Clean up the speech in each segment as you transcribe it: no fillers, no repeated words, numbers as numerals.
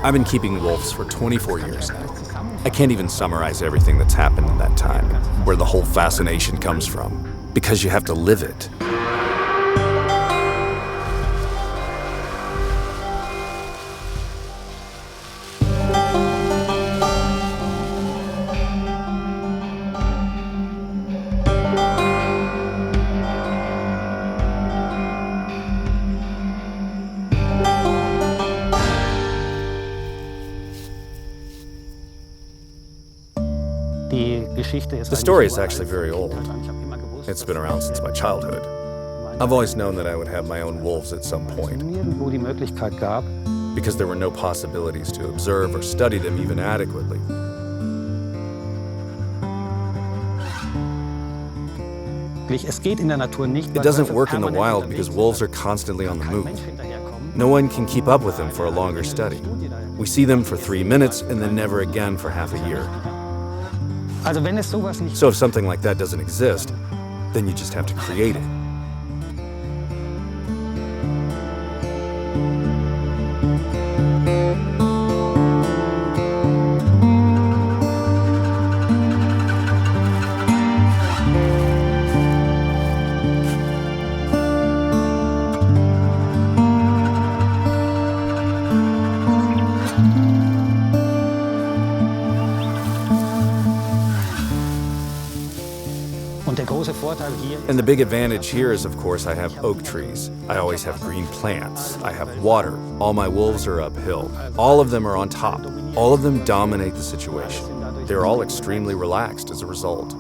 I've been keeping wolves for 24 years now. I can't even summarize everything that's happened in that time, where the whole fascination comes from, because you have to live it. The story is actually very old. It's been around since my childhood. I've always known that I would have my own wolves at some point, because there were no possibilities to observe or study them even adequately. It doesn't work in the wild because wolves are constantly on the move. No one can keep up with them for a longer study. We see them for 3 minutes and then never again for half a year. So if something like that doesn't exist, then you just have to create it. And the big advantage here is, of course, I have oak trees. I always have green plants. I have water. All my wolves are uphill. All of them are on top. All of them dominate the situation. They're all extremely relaxed as a result.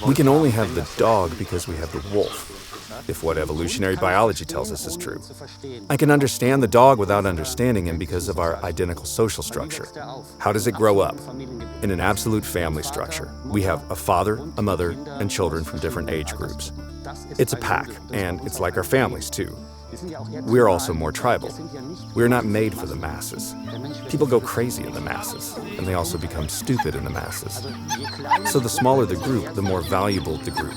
We can only have the dog because we have the wolf, if what evolutionary biology tells us is true. I can understand the dog without understanding him because of our identical social structure. How does it grow up? In an absolute family structure. We have a father, a mother, and children from different age groups. It's a pack, and it's like our families too. We're also more tribal. We're not made for the masses. People go crazy in the masses, and they also become stupid in the masses. So the smaller the group, the more valuable the group.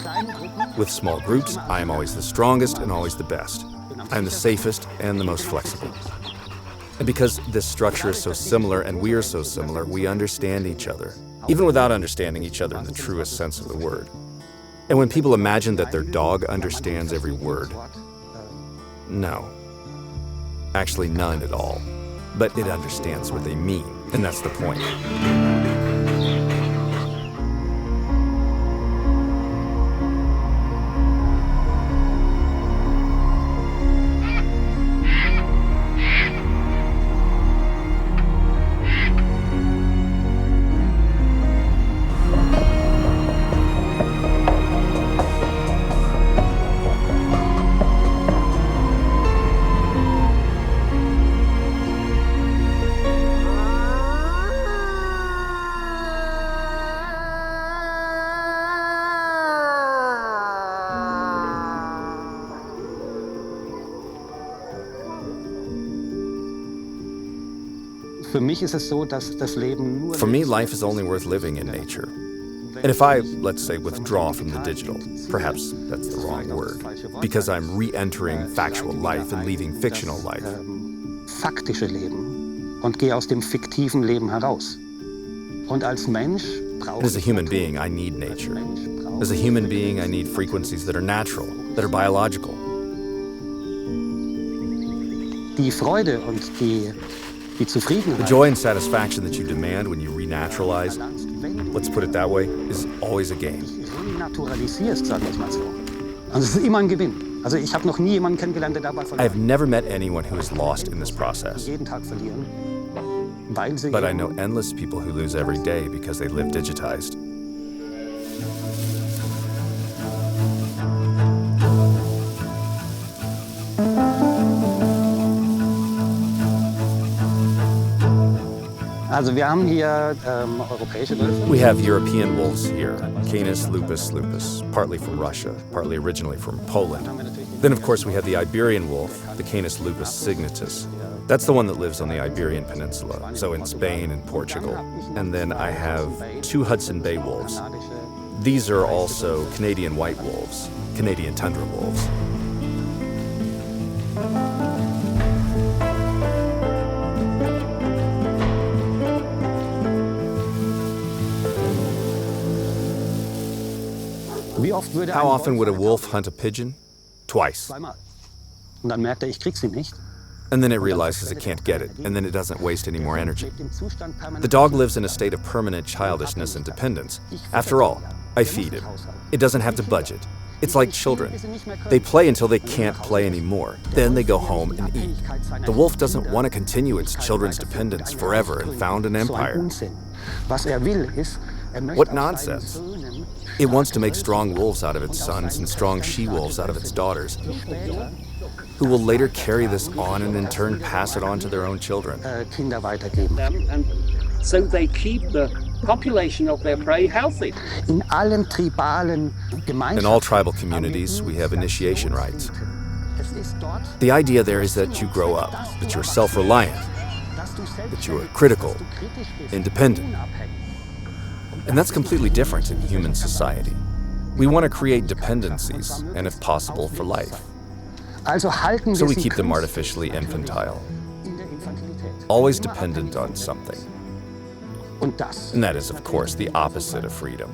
With small groups, I am always the strongest and always the best. I am the safest and the most flexible. And because this structure is so similar and we are so similar, we understand each other, even without understanding each other in the truest sense of the word. And when people imagine that their dog understands every word, no. Actually, none at all. But it understands what they mean, and that's the point. For me, life is only worth living in nature. And if I, let's say, withdraw from the digital, perhaps that's the wrong word, because I'm re-entering factual life and leaving fictional life. Faktische Leben und gehe aus dem fiktiven Leben heraus. Und als Mensch brauche As a human being, I need nature. As a human being, I need frequencies that are natural, that are biological. Die Freude und die The joy and satisfaction that you demand when you renaturalize, let's put it that way, is always a gain. I have never met anyone who is lost in this process. But I know endless people who lose every day because they live digitized. Also wir haben hier europäische Wölfe. We have European wolves here, Canis lupus lupus, partly from Russia, partly originally from Poland. Then, of course, we have the Iberian wolf, the Canis lupus signatus. That's the one that lives on the Iberian Peninsula, so in Spain and Portugal. And then I have 2 Hudson Bay wolves. These are also Canadian white wolves, Canadian tundra wolves. How often would a wolf hunt a pigeon? Twice. Zweimal. Und dann merkt ich krieg sie nicht. And then it realizes it can't get it, and then it doesn't waste any more energy. The dog lives in a state of permanent childishness and dependence. After all, I feed him. It doesn't have to budget. It's like children. They play until they can't play anymore. Then they go home and eat. The wolf doesn't want to continue its children's dependence forever and found an empire. What nonsense. It wants to make strong wolves out of its sons and strong she-wolves out of its daughters, who will later carry this on and in turn pass it on to their own children. And so they keep the population of their prey healthy. In all tribal communities, we have initiation rites. The idea there is that you grow up, that you're self-reliant, that you are critical, independent. And that's completely different in human society. We want to create dependencies, and if possible, for life. So we keep them artificially infantile, always dependent on something. And that is, of course, the opposite of freedom.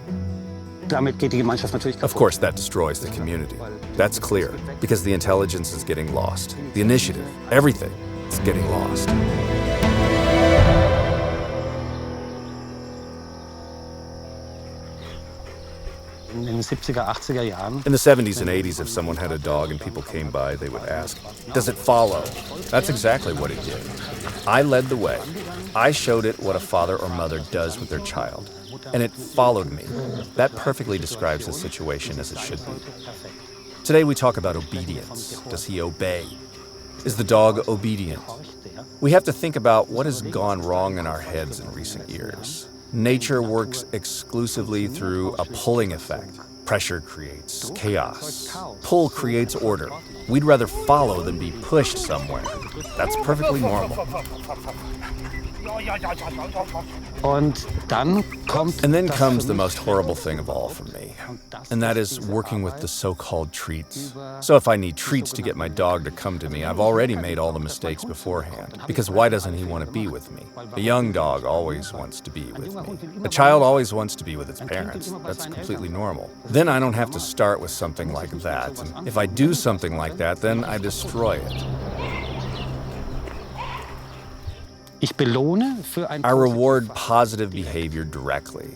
Of course, that destroys the community. That's clear, because the intelligence is getting lost. The initiative, everything is getting lost. In den 70er, 80er Jahren. In the 70s and 80s, if someone had a dog and people came by, they would ask, "Does it follow?" That's exactly what it did. I led the way. I showed it what a father or mother does with their child, and it followed me. That perfectly describes the situation as it should be. Today we talk about obedience. Does he obey? Is the dog obedient? We have to think about what has gone wrong in our heads in recent years. Nature works exclusively through a pulling effect. Pressure creates chaos. Pull creates order. We'd rather follow than be pushed somewhere. That's perfectly normal. And then comes the most horrible thing of all for me, and that is working with the so-called treats. So if I need treats to get my dog to come to me, I've already made all the mistakes beforehand, because why doesn't he want to be with me? A young dog always wants to be with me. A child always wants to be with its parents. That's completely normal. Then I don't have to start with something like that, and if I do something like that, then I destroy it. I reward positive behavior directly.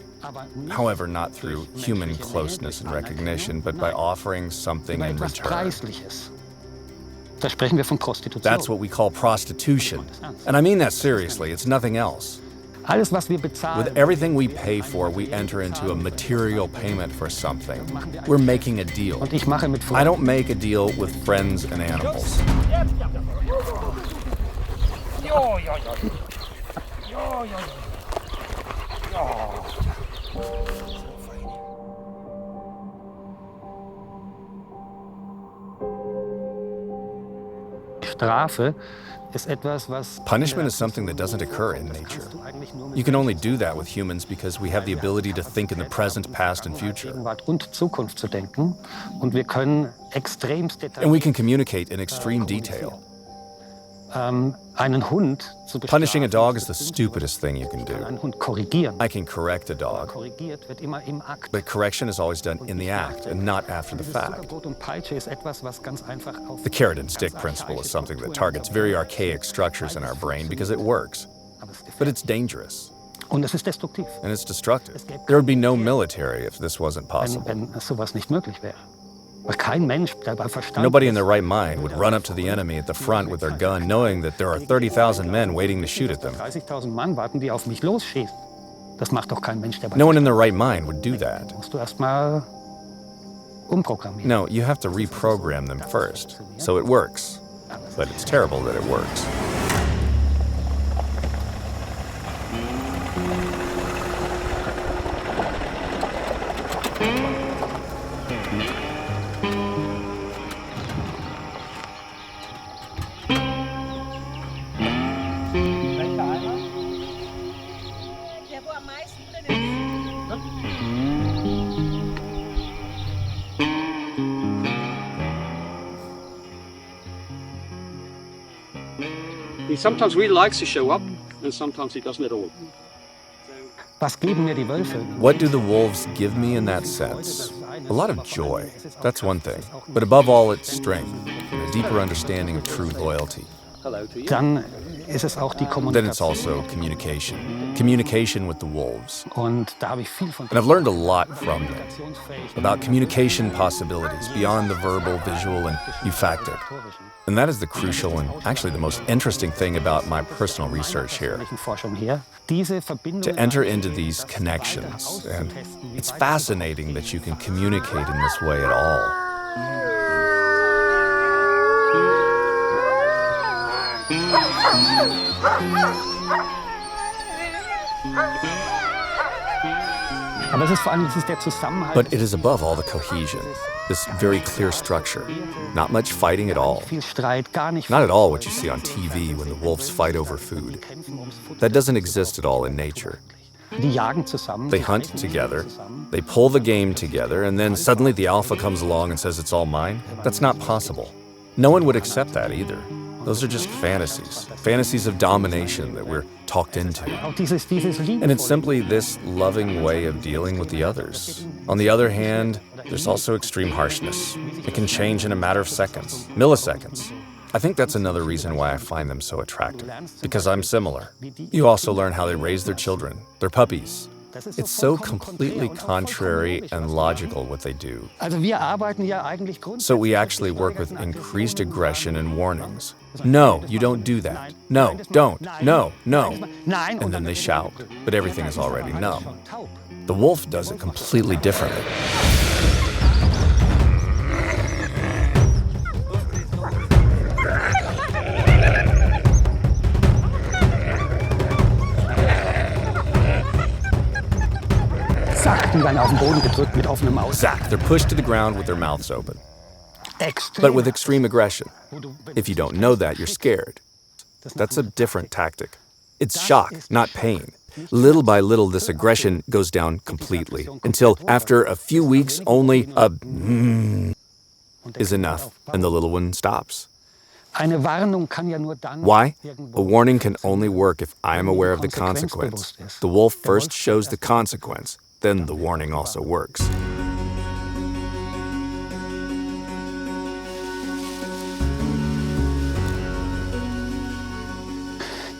However, not through human closeness and recognition, but by offering something in return. That's what we call prostitution. And I mean that seriously, it's nothing else. With everything we pay for, we enter into a material payment for something. We're making a deal. I don't make a deal with friends and animals. Punishment is something that doesn't occur in nature. You can only do that with humans because we have the ability to think in the present, past, and future. And we can communicate in extreme detail. Punishing a dog is the stupidest thing you can do. I can correct a dog, but correction is always done in the act and not after the fact. The carrot and stick principle is something that targets very archaic structures in our brain because it works, but it's dangerous. And it's destructive. There would be no military if this wasn't possible. Nobody in their right mind would run up to the enemy at the front with their gun, knowing that there are 30,000 men waiting to shoot at them. No one in their right mind would do that. No, you have to reprogram them first. So it works. But it's terrible that it works. He sometimes really likes to show up, and sometimes he doesn't at all. Was geben mir die Wölfe? What do the wolves give me in that sense? A lot of joy. That's one thing. But above all, it's strength and a deeper understanding of true loyalty. Hello to you. Dann ist es auch die Then it's Kommunikation. also communication. Communication with the wolves. Und da habe ich viel von And I've learned a lot from them about communication possibilities beyond the verbal, visual, and eupactic. And that is the crucial and actually the most interesting thing about my personal research here. To enter into these connections, and it's fascinating that you can communicate in this way at all. Aber es ist vor allem der Zusammenhalt. But it is above all the cohesion, this very clear structure. Not much fighting at all. Viel Streit, gar nicht. Not at all what you see on TV when the wolves fight over food. That doesn't exist at all in nature. Die jagen zusammen. They hunt together, they pull the game together, and then suddenly the alpha comes along and says it's all mine? That's not possible. No one would accept that either. Those are just fantasies. Fantasies of domination that we're talked into. Auch dieses And it's simply this loving way of dealing with the others. On the other hand, there's also extreme harshness. It can change in a matter of seconds, milliseconds. I think that's another reason why I find them so attractive, because I'm similar. You also learn how they raise their children, their puppies. It's so completely contrary and logical what they do. Also wir arbeiten ja eigentlich So we actually work with increased aggression and warnings. No, you don't do that. No, don't. No, no. And then they shout, but everything is already numb. The wolf does it completely differently. Zack, die werden auf den Boden gedrückt mit offenem Maul. Zack, they're pushed to the ground with their mouths open, Extrem. but with extreme aggression. If you don't know that, you're scared. That's a different tactic. It's shock, not pain. Little by little, this aggression goes down completely, until after a few weeks, only a is enough, and the little one stops. Eine Warnung kann ja nur dann. Why? A warning can only work if I am aware of the consequence. The wolf first shows the consequence, then the warning also works.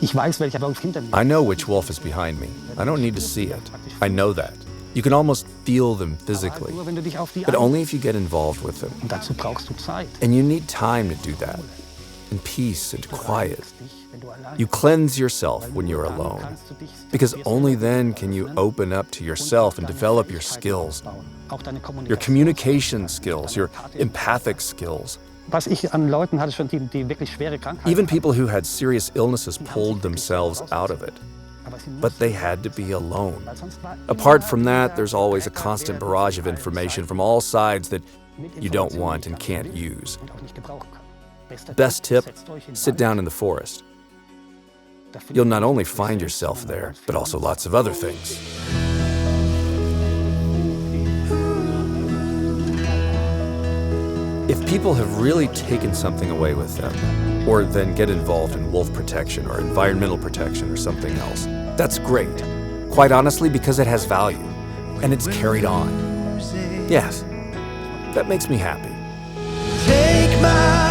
Ich weiß, welcher Wolf hinter mir. I know which wolf is behind me. I don't need to see it. I know that. You can almost feel them physically, Nur wenn du dich auf die but only if you get involved with them. Und dazu brauchst du Zeit. And you need time to do that, in peace and quiet. You cleanse yourself when you're alone, because only then can you open up to yourself and develop your skills, your communication skills, your empathic skills. Was ich an Leuten hatte schon, die wirklich schwere Krankheiten. Even people who had serious illnesses pulled themselves out of it, but they had to be alone. Apart from that, there's always a constant barrage of information from all sides that you don't want and can't use. Best tip, sit down in the forest. You'll not only find yourself there, but also lots of other things. If people have really taken something away with them, or then get involved in wolf protection or environmental protection or something else, that's great. Quite honestly, because it has value, and it's carried on. Yes, that makes me happy. Take my